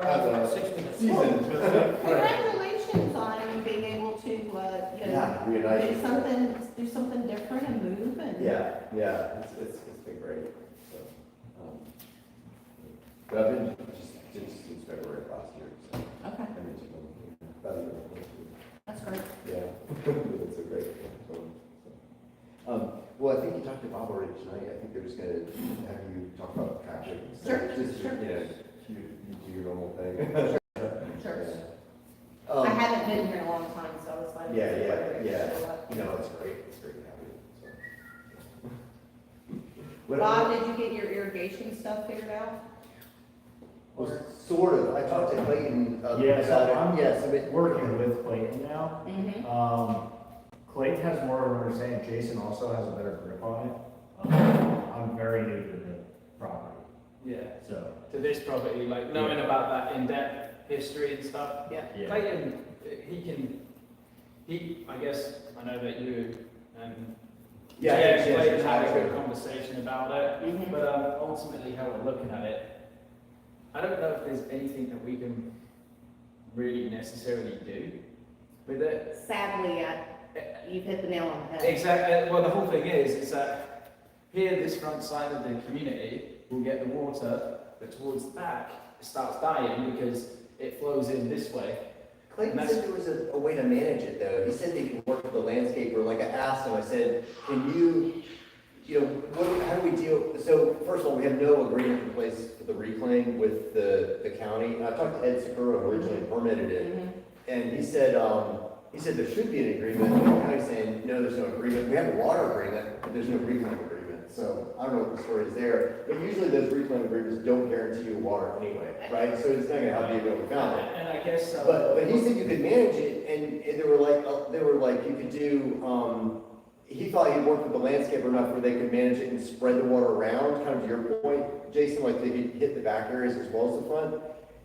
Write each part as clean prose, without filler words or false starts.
Congratulations on being able to, do something different and move and. Yeah, it's been great. So, but I've been just since February of last year. So Okay. I mentioned them about a year ago. That's great. Yeah, it's a great. Well, I think you talked to Bob already tonight. I think they're just gonna have you talk about traffic. Sure, Just, sure. You do your normal thing. Sure. Yeah. I haven't been here in a long time, so I was like. Yeah. No, it's great. It's great to have you. So. Bob, did you get your irrigation stuff figured out? Well, sort of. I talked to Clayton Yeah, so about it. I'm working with Clayton now. Mm-hmm. Clayton has more of an understanding. Jason also has a better grip on it. I'm very new to the property, Yeah. so. To this property, like knowing about that in-depth history and stuff. Yeah. Clayton, I guess, I know that you and Clayton had a good conversation about it, Mhm. but ultimately how we're looking at it, I don't know if there's anything that we can really necessarily do with it. Sadly, you've hit the nail on the head. Exactly. Well, the whole thing is that here, this front side of the community will get the water, but towards the back, it starts dying because it flows in this way. Clayton said there was a way to manage it though. He said they could work with the landscaper. Like I asked him, I said, can you how do we deal? So first of all, we have no agreement in place for the reclaim with the county. And I talked to Ed Sakura, who originally permitted it, Mhm. and he said there should be an agreement. And the county's saying, no, there's no agreement. We have a water agreement, but there's no reclaim agreement. So I don't know what the story is there. But usually those reclaim agreements don't guarantee you water anyway, right? So it's not gonna help you if you don't found it. And I guess. But he said you could manage it, and they were like you could do. He thought he'd work with the landscaper enough where they could manage it and spread the water around. Kind of your point, Jason, like they could hit the back areas as well as the front.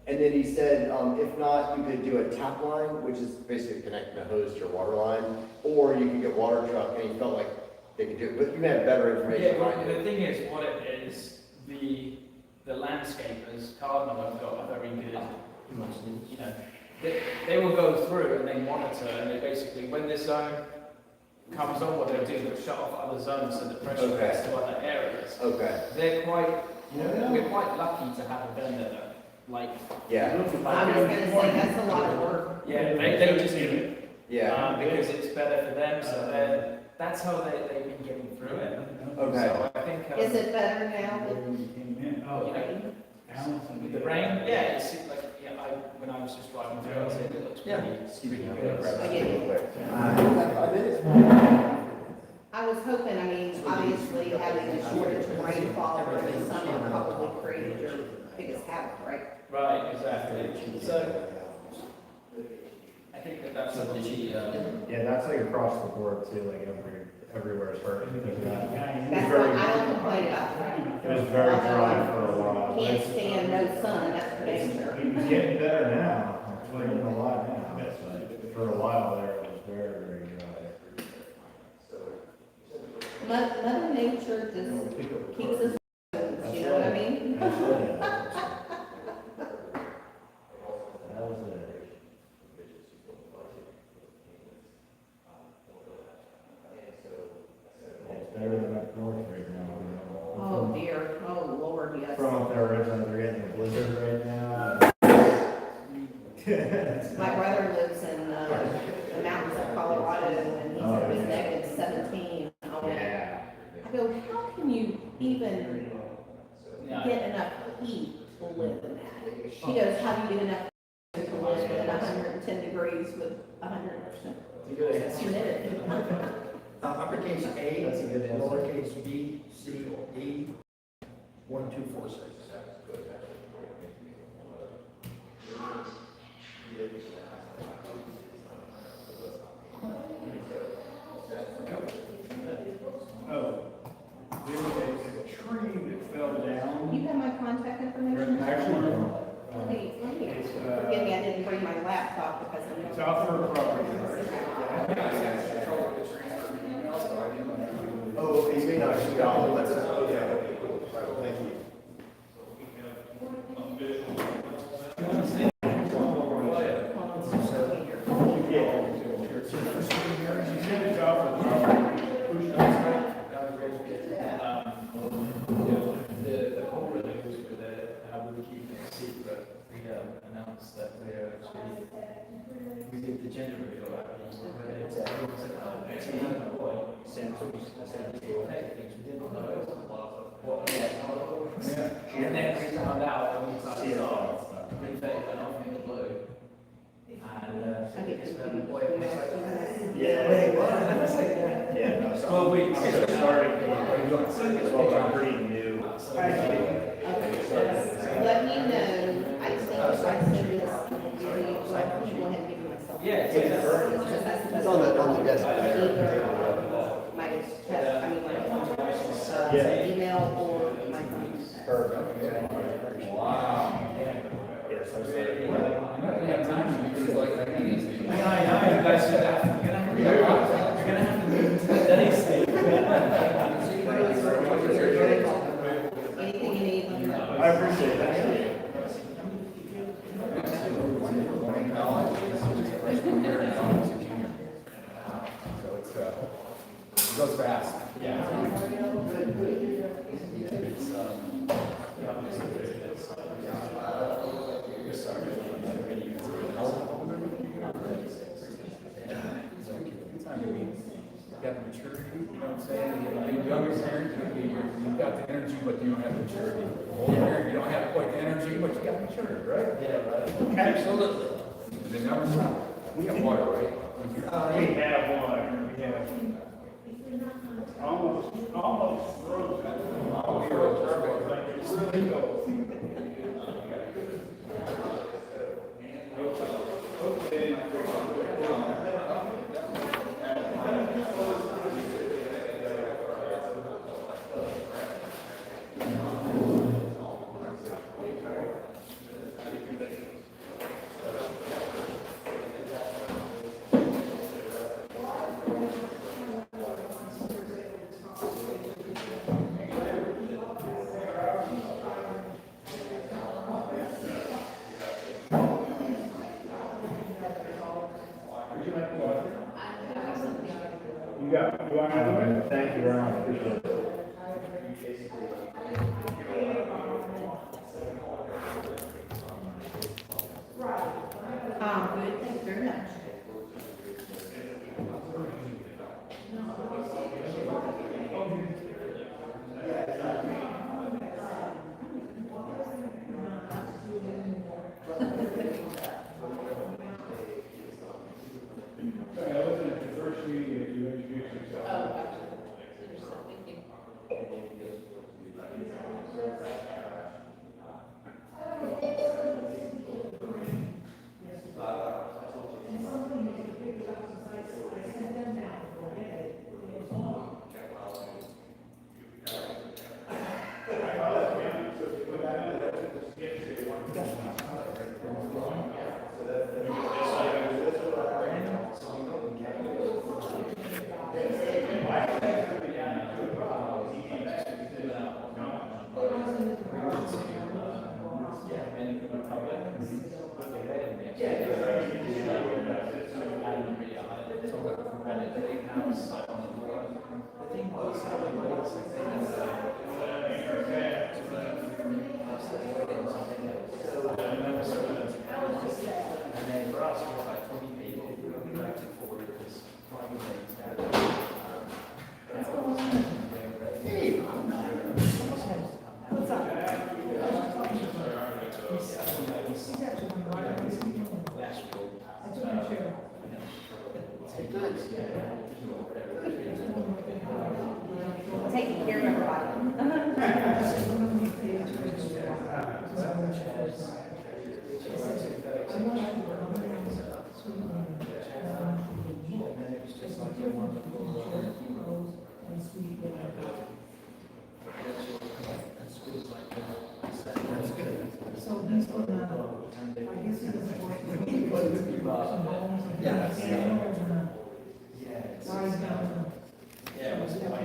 And then he said, if not, you could do a tap line, which is basically connecting a hose to your water line, or you could get water truck. And he felt like they could do it, but you may have better information. Yeah, well, the thing is, what it is, the landscapers, Cardinal have got a very good, they will go through and they monitor, and they basically, when this zone comes on, what they'll do is they'll shut off other zones so the pressure gets to other areas. Okay. We're quite lucky to have a vendor that, like. Yeah. I was gonna say, that's a lot of work. Yeah, they just do it. Yeah. Because it's better for them, so then, that's how they've been getting through it. Okay. So I think. Is it better now with With the rain, yeah, it seemed like, when I was just driving through, I said, it looks pretty good. I was hoping, obviously having a shortage of rainfall over the summer probably created your biggest havoc, right? Right, exactly. So, I think that's something Yeah, that's like across the board too, like everywhere is hurting. That's what I don't complain about. It was very dry for a while. Can't stand no sun, that's for damn sure. It's getting better now. It's raining a lot now. For a while there, it was very, very dry. Mother Nature just keeps us, you know what I mean? That was it. It's better than up north right now. Oh dear, oh Lord, yes. From up there, originally, they're getting a blizzard right now. My brother lives in the mountains of Colorado, and he said it was negative 17. Yeah. I go, how can you even get enough heat to live in that? She goes, how do you get enough heat to live in 110 degrees with 100% humidity? Uppercase A, lowercase b, c, d, 1246. Oh, there was a tree that fell down. You have my contact information? Actually, Forgive me, I didn't bring my laptop because I'm. it's off her property. Oh, okay, you may not actually go. That's okay. Thank you. announced that we're actually, we did the gender reveal at the, and then we found out, and we thought, really fake went off in the blue. And, it's been a boy, and it's like, Yeah. Wait, what? Yeah, no, so. well, we, I'm just starting, well, I'm pretty new. Let me know, I think if I send this, go ahead and give myself. yeah, It's on the desk. Either my text, I mean, my Yeah. email or my phone. Perfect. wow. Yes, I'm Yeah, sorry. we have time to do things like that. I know, you guys should have, you're gonna have to move to the steady state. Anything you need, let me know. I appreciate that. So it's, it goes fast. Yeah. You got the maturity, you know what I'm saying? You're younger parent, you've got the energy, but you don't have maturity. Older parent, you don't have quite the energy, but you got maturity, right? Yeah, right. Absolutely. And the numbers, we have water, right? We have one, we have almost frozen. Really cold. You want another? Thank you very much, appreciate it. Good, thank you very much. Sorry, I wasn't at the first meeting that you introduced yourself. Taking care of everybody. Yeah, it was quite,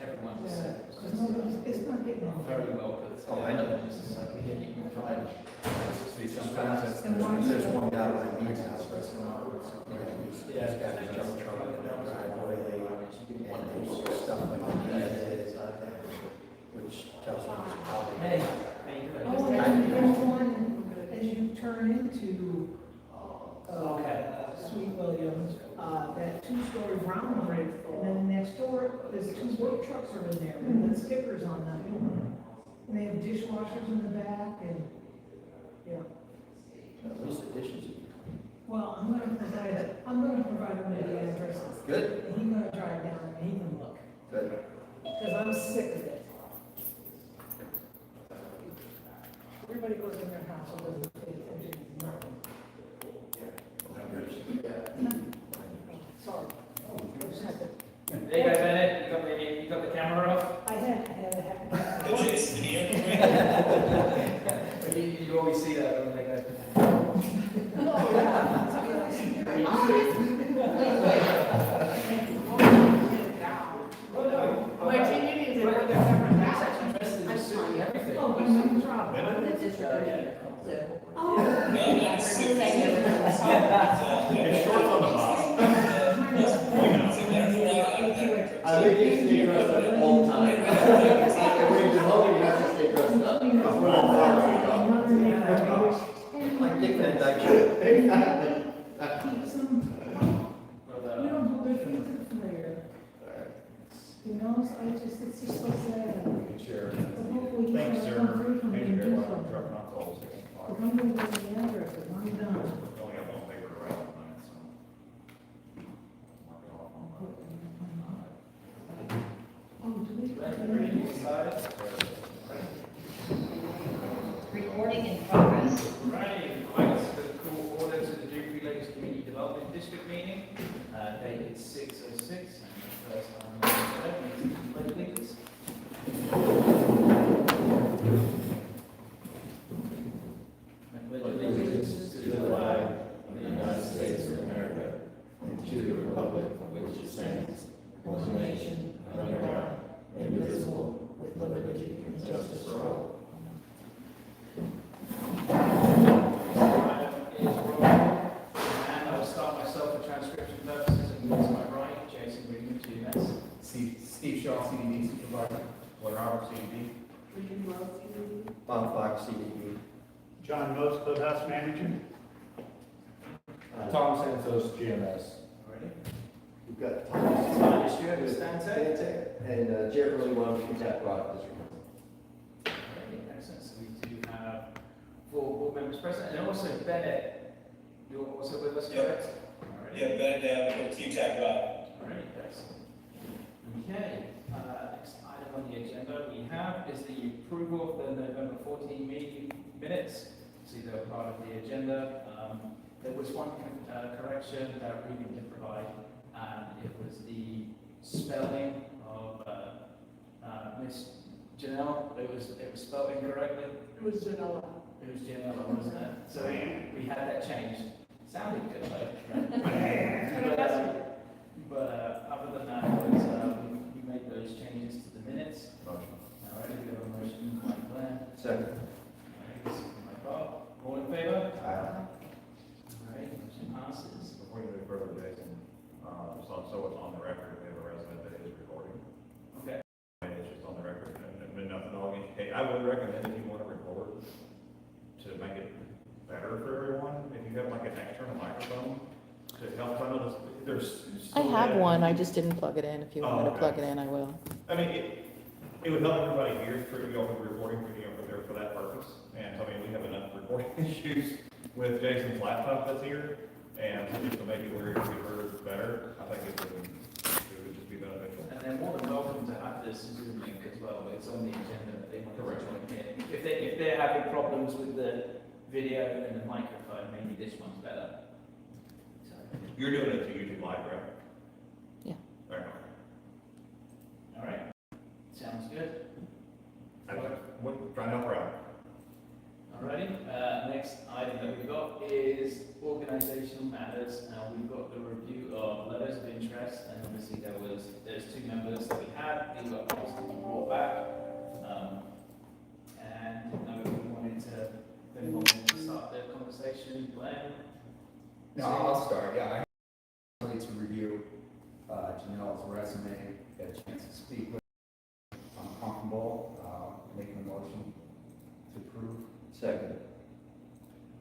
everyone was very well put. Oh, I know. Sometimes there's one guy with a beach house, but it's not, he's got a jump truck and a driveway, and there's stuff like that, which tells me it's probably. Hey, how you doing? turn into, Sweet Williams, that two-story brown one, and then next door, there's two work trucks are in there, with stickers on them. And they have dishwashers in the back, and, yeah. At least the dishes. Well, I'm gonna provide him with the addresses. Good. And he's gonna drive down and he can look, Good. because I'm sick of it. Everybody goes in their house, and doesn't pay attention to nothing. Sorry. There you go, Bennett, you got the camera off? I had. You always see that when they go. My communities are where they're different now. I'm sorry, everything. Oh, my mom's Rob. I'm the district engineer, so. It's short on the box. I think you stay dressed up all the time. When you're home, you have to stay dressed up. Because we're all farmers. Like Dick Van Dyke. Exactly. We don't hold their feet to the fire. You know, so it's just so sad. Sure. But hopefully he Thanks, can sir. come through from Thank and you do very much. something. Truck not calls. If I'm gonna get the address, if I'm done. Only have one paper to write on it, so. Mark it off on mine. Oh, do we? Ready, excited? Recording in progress. Right, thanks for the call order to the Dupree Lakes Community Development District meeting, dated 6:06, and the first time, please. I pledge allegiance to the flag of the United States of America, and to the republic for which it stands, one nation, under God, indivisible, with liberty and justice for all. Item is roll, and I will start myself for transcription purposes, and to my right, Jason Green, GMS. Steve Shaw, CDD Supervisor, Blair Robert, CDD. Bob Fox, CDD. John Most, Clubhouse Manager. Tom Santos, GMS. Ready? We've got Thomas. Simon Stewart, Stantec. Stantec, and Jared Early one, Contact Rock District. Alright, excellent. So we do have 4 board members present, and also Bennett, you're also with us, correct? Alright. Yeah, Bennett, with QTAC Rock. Alright, excellent. Okay, next item on the agenda we have is the approval of the November 14 meeting minutes. See, they were part of the agenda. There was one correction that we did provide, and it was the spelling of Miss Janelle. It was spelled incorrectly. It was Janela. It was Janelle, wasn't it? So we had that changed. Sounded good, though. But other than that, it was, we made those changes to the minutes. Motion. All right, we have a motion by Glenn. Second. All right, second by Bob. All in favor? Aye. All right, motion passes. Before you move further, Jason, so it's on the record, we have a resident that is recording. Okay. And it's just on the record, and nothing all against, hey, I would recommend if you want to record, to make it better for everyone, if you have like an external microphone, to help, I know there's. I have one, I just didn't plug it in. If you want me to Oh, plug okay. it in, I will. I mean, it would help everybody here for you all to be recording for, you know, for that purpose. And I mean, we have enough recording issues with Jason's laptop that's here, and just to make it where it can be heard better, I think it would just be beneficial. And they're more than welcome to have this Zoom link as well. It's on the agenda if they want to Correct. join in. If they're having problems with the video and the microphone, maybe this one's better. So, You're doing it to YouTube Live, right? Yeah. All right. all right, sounds good. Try not proud. Alrighty, next item that we've got is organizational matters. Now, we've got the review of letters of interest, and obviously there's 2 members that we had, these got asked to be brought back. And we wanted to, if anyone wanted to start their conversation, Glenn? No, I'll start, yeah. I need to review Janelle's resume, get a chance to speak with her. I'm comfortable making a motion to approve. Second.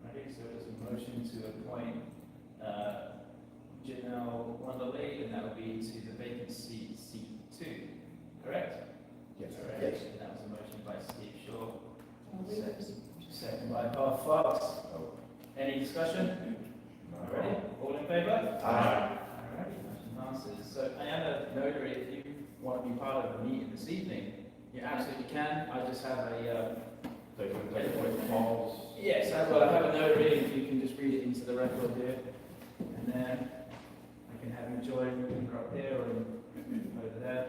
Ready, so there's a motion to appoint, Janelle Wonderly, and that would be to the vacancy seat 2, correct? Yes. Correct. Yes. And that was a motion by Steve Shaw, second by Bob Fox. Any discussion? Ready? All in favor? Aye. Alright, motion passes. So I am a notary, if you want to be part of the meeting this evening, you absolutely can. I just have a, They can take quick calls. yes, I have a notary, if you can just read it into the record here. And then I can have you join either up here or over there.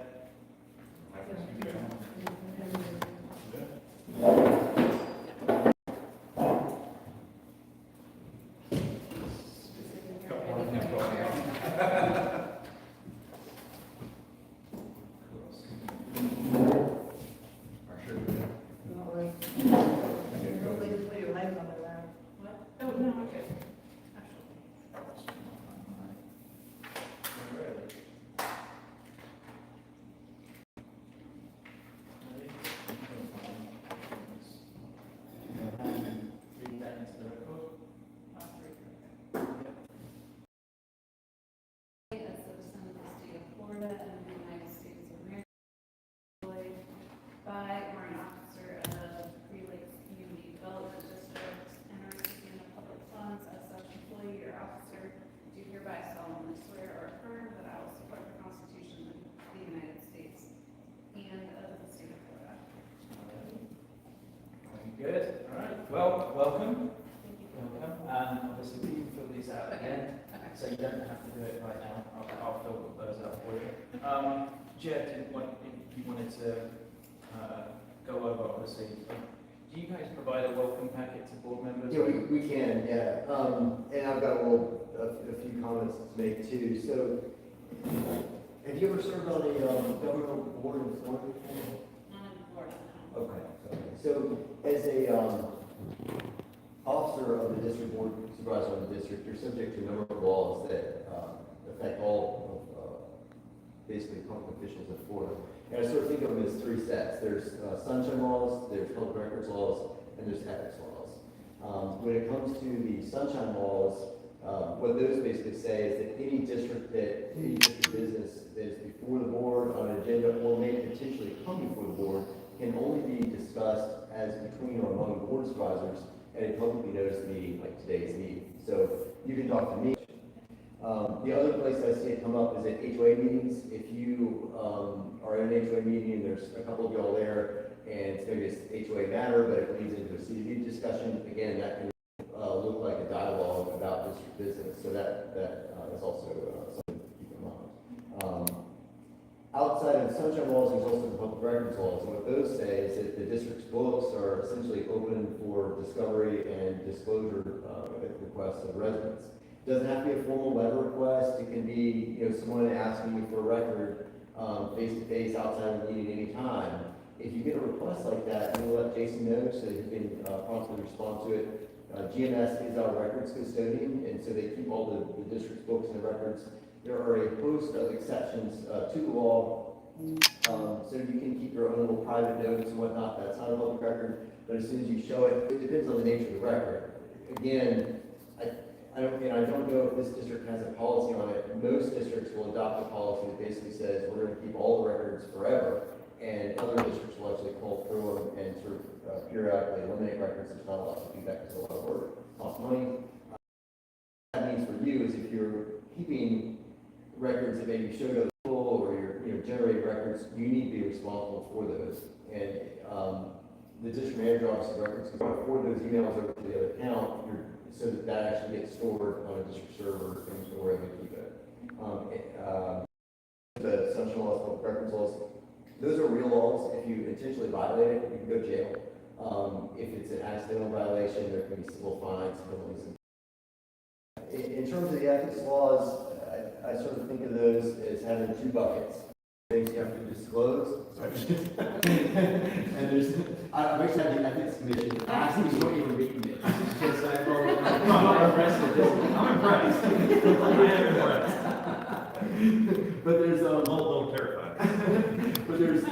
Read that into the record. A citizen of the state of Florida and the United States of America, employed by or an officer of the Dupree Lakes CDD Development District, and a recipient of public funds as such employee or officer, do hereby solemnly swear or affirm that I will support the Constitution of the United States and of the state of Florida. Good, all right, well, welcome. Welcome, and obviously we can fill these out again, so you don't have to do it right now, I'll fill those out for you. Jeff, if you wanted to, go over, obviously, do you guys provide a welcome packet to board members? Yeah, we can, yeah. And I've got a few comments to make too. So, have you ever served on a governmental board in Florida before? Not in Florida, no. Okay. So, as a officer of the district board, supervisor of the district, you're subject to a number of laws that affect all of basically public officials in Florida. And I sort of think of them as 3 sets. There's sunshine laws, there's public records laws, and there's ethics laws. When it comes to the sunshine laws, what those basically say is that any district business that is before the board on an agenda or may potentially come before the board can only be discussed as between or among the board supervisors at a publicly noticed meeting like today's meeting. So you can talk to me. The other place I see it come up is at HOA meetings. If you are at an HOA meeting and there's a couple of y'all there and it's maybe a HOA matter, but it leads into a CDD discussion, again, that can look like a dialogue about district business. So that is also something to keep in mind. Outside of sunshine laws, there's also the public records laws. And what those say is that the district's books are essentially open for discovery and disclosure requests of residents. It doesn't have to be a formal letter request. It can be, someone asking you for a record face-to-face outside of the meeting anytime. If you get a request like that, you'll let Jason know so that he can promptly respond to it. GMS is our records custodian, and so they keep all the district's books and records. There are a host of exceptions to the law, so you can keep your own little private notes and whatnot. That's not a public record, but as soon as you show it, it depends on the nature of the record. Again, I don't know if this district has a policy on it. Most districts will adopt a policy that basically says we're going to keep all the records forever, and other districts will actually cull through them and sort of periodically eliminate records. There's not a lot to do that because a lot of work costs money. What that means for you is if you're keeping records that maybe showed up or you're generating records, you need to be responsible for those. And the district manager office of records can forward those emails over to the other account so that actually gets stored on a district server and wherever you keep it. The sunshine laws, public records laws, those are real laws. If you intentionally violate it, you can go to jail. If it's an accidental violation, there can be civil fines, penalties. In terms of the ethics laws, I sort of think of those as having 2 buckets. Things you have to disclose. And there's, I wish I had the ethics commission ask me what you were reading it. Because I'm impressed with this. I'm impressed. I am impressed. But there's I'm a little terrified. but there's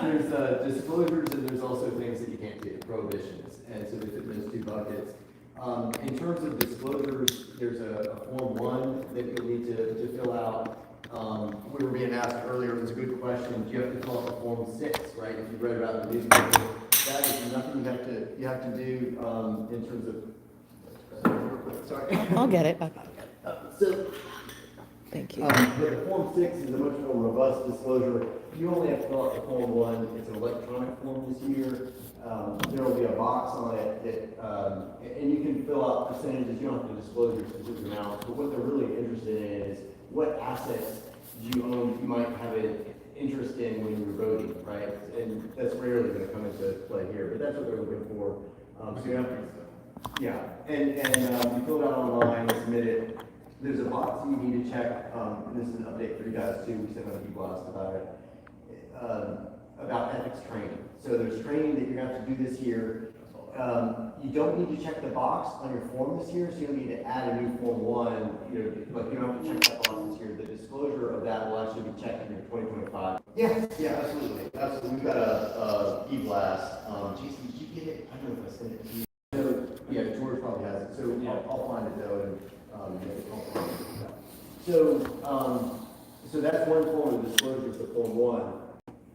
disclosures and there's also things that you can't do, prohibitions. And so they fit those 2 buckets. In terms of disclosures, there's a Form 1 that you'll need to fill out. We were being asked earlier, it was a good question, do you have to fill out the Form 6, right? If you read about the newspaper, that is nothing you have to do in terms of, sorry. I'll get it. So, Thank you. but the Form 6 is a much more robust disclosure. You only have to fill out the Form 1, it's an electronic form this year. There will be a box on it that, and you can fill out percentages, you don't have to disclose your specific amounts, but what they're really interested in is what assets do you own that you might have an interest in when you're voting, right? And that's rarely going to come into play here, but that's what they're looking for. So you have to, yeah, and you fill it out online, submit it. There's a box you need to check, and this is an update for you guys too, we sent out a blast about it, about ethics training. So there's training that you're going to have to do this year. You don't need to check the box on your form this year, so you don't need to add a new Form 1, like you don't have to check that box this year. The disclosure of that will actually be checked in your 2025. Yeah, absolutely. We've got a e-blast. Jason, did you get it? I don't know if I sent it to you. So, yeah, George probably has it, so I'll find it though, and I'll find it. So that's one form of disclosure, is the Form 1.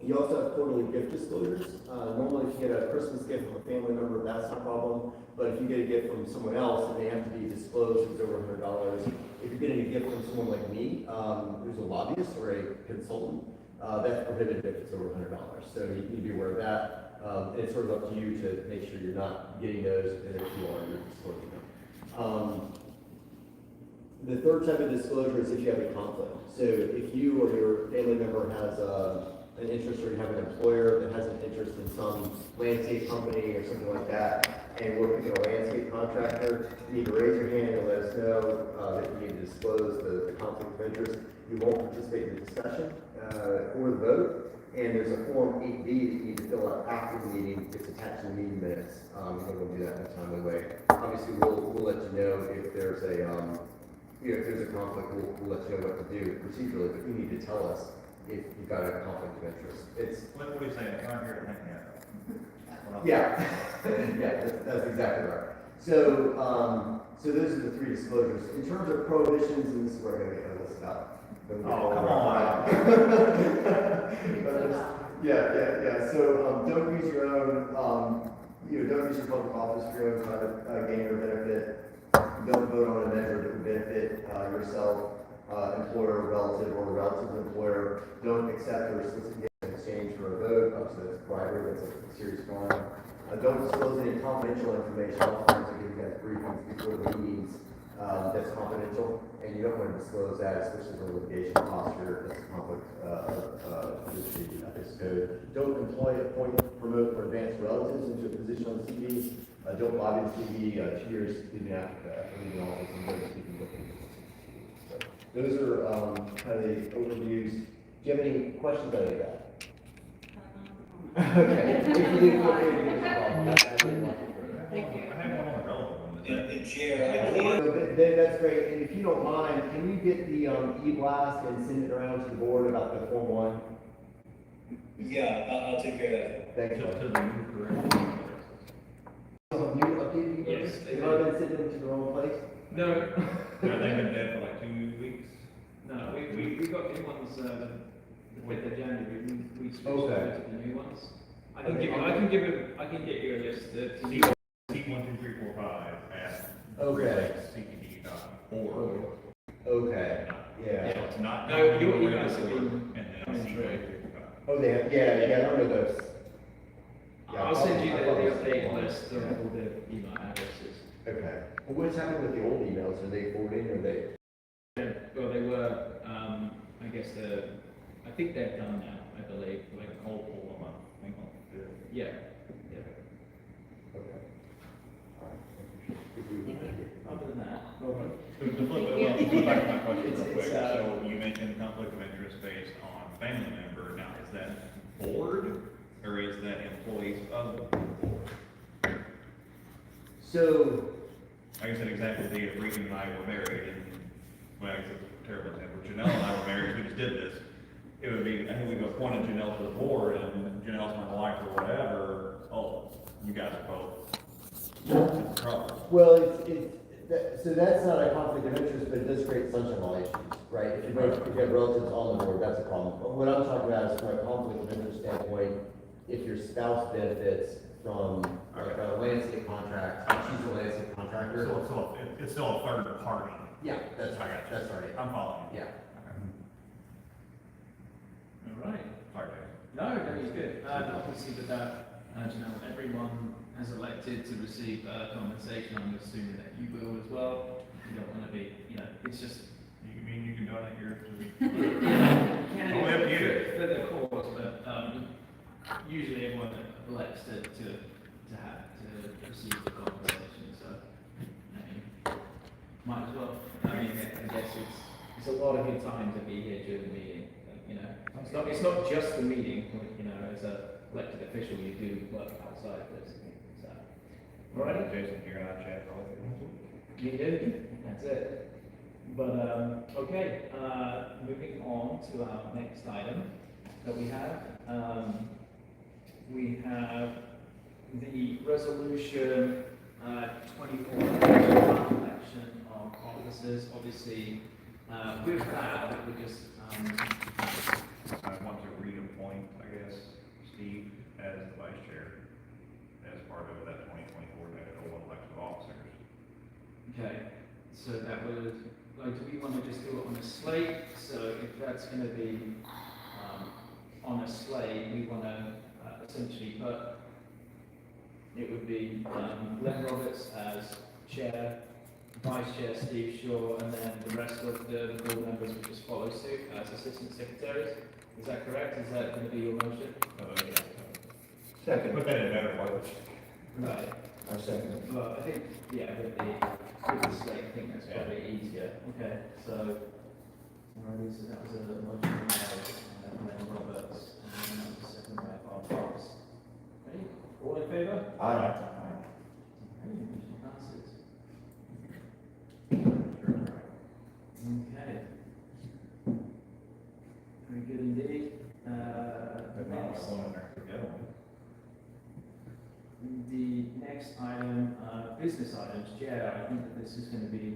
You also have quarterly gift disclosures. Normally, if you get a Christmas gift from a family member, that's no problem. But if you get a gift from someone else, it may have to be disclosed if it's over $100. If you're getting a gift from someone like me, who's a lobbyist or a consultant, that's prohibited if it's over $100. So you need to be aware of that. And it's sort of up to you to make sure you're not getting those, and if you are, you're disclosing them. The third type of disclosure is if you have a conflict. So if you or your family member has an interest, or you have an employer that has an interest in some landscape company or something like that, and we're picking a landscape contractor, you need to raise your hand and let us know that you need to disclose the conflict of interest. You won't participate in the discussion or the vote. And there's a Form 8B that you need to fill out after the meeting. It's attached to the meeting minutes. We'll do that in a timely way. Obviously, we'll let you know if there's a if there's a conflict. We'll let you know what to do procedurally, but you need to tell us if you've got a conflict of interest. It's What are you saying? I can't hear it. yeah, that's exactly right. So so those are the three disclosures. In terms of prohibitions, and this is where I'm going to get a list out. Oh, come on. Yeah. So don't use your own, don't use your public office for your own private gain or benefit. Don't vote on a measure that would benefit yourself, employer, relative, or relative employer. Don't accept or solicit gifts in exchange for a vote. Obviously, that's bribery. That's a serious crime. Don't disclose any confidential information. Oftentimes, I give you guys briefings before the meetings. That's confidential, and you don't want to disclose that, especially in a litigation posture. That's a conflict with the ethics code. Don't employ, appoint, promote, or advance relatives into a position on the CD. Don't lobby the CD 2 years leaving after leaving office and never speaking with them. So those are kind of the overviews. Do you have any questions on any of that? Okay. If you do, feel free to give us a call. Thank you. I have one on the relevant one. The chair, I can't. So that's great, and if you don't mind, can you get the e-blast and send it around to the board about the Form 1? Yeah, I'll take care of that. Thank you. To the new correct. Some new updated e-blast? Yes, They've already been sitting into the wrong place? No. Have they been dead for like 2 weeks? No, we got new ones, the 5th of January, we switched Okay. over to the new ones. I can get you a list to C12345 at Okay. CDD.org. Okay, yeah. It's not. No, your emails have been And then coming through. C12345. Oh, they have, yeah, I don't know those. Yeah, I'll send you the probably- updated list of all the email addresses. Okay. Well, what's happening with the old emails? Are they forwarding, or they? Well, they were, I guess I think they're done now, I believe, like Like a cold pull a month. I think. yeah. Okay. All right. Other than that. To flip back to my question real quick, It's, so you mentioned conflict of interest based on family member, now is that board, or is that employees of the board? So, I guess an example would be if Regan and I were married, and, well, I guess it's a terrible example, Janelle and I were married, we just did this. It would be, I think we've appointed Janelle to the board, and Janelle's not liked or whatever, oh, you guys are both in trouble. Well, so that's not a conflict of interest, but it does create sunshine law issues, right? If you have relatives on the board, that's a problem. But what I'm talking about is from a conflict of interest standpoint, if your spouse benefits from like a landscape contract, she's a landscape contractor. So it's still a third party. Yeah, that's right, Okay. that's right. I'm following. Yeah. All right. Sorry, Dave. No, no, it's good. Obviously with that, you know, everyone has elected to receive compensation. I'm assuming that you will as well. You don't want to be, you know, it's just. You mean you can donate yours to me? Can Only up to you. for the cause, but usually everyone elects to receive the compensation. So, I mean, might as well. I mean, I guess it's a lot of your time to be here during the meeting. You know, it's not just the meeting. You know, as a elected official, you do work outside of this. So, all right. Jason, you're not chat, probably. You do. That's it. But okay. Moving on to our next item that we have. We have the resolution 24 election of officers. Obviously, with that, I think we just. I want to reappoint, I guess, Steve as the vice chair as part of that 2024 election of officers. Okay, so that would, like, do we want to just do it on a slate? So if that's going to be on a slate, we want to essentially put, it would be Glenn Roberts as chair, vice chair Steve Shaw, and then the rest of the board members would just follow suit as assistant secretaries. Is that correct? Is that going to be your motion? Yeah. Second. Put that in better words. Right. I second it. Well, I think, yeah, with the slate, I think that's probably easier. Okay, so, alrighty, so that was a motion by Glenn Roberts, and that was a second by Bob Fox. Ready? All in favour? Aye. Okay, motion passes. Okay. Very good indeed. Next. The next item, business items, Chair, I think that this is going to be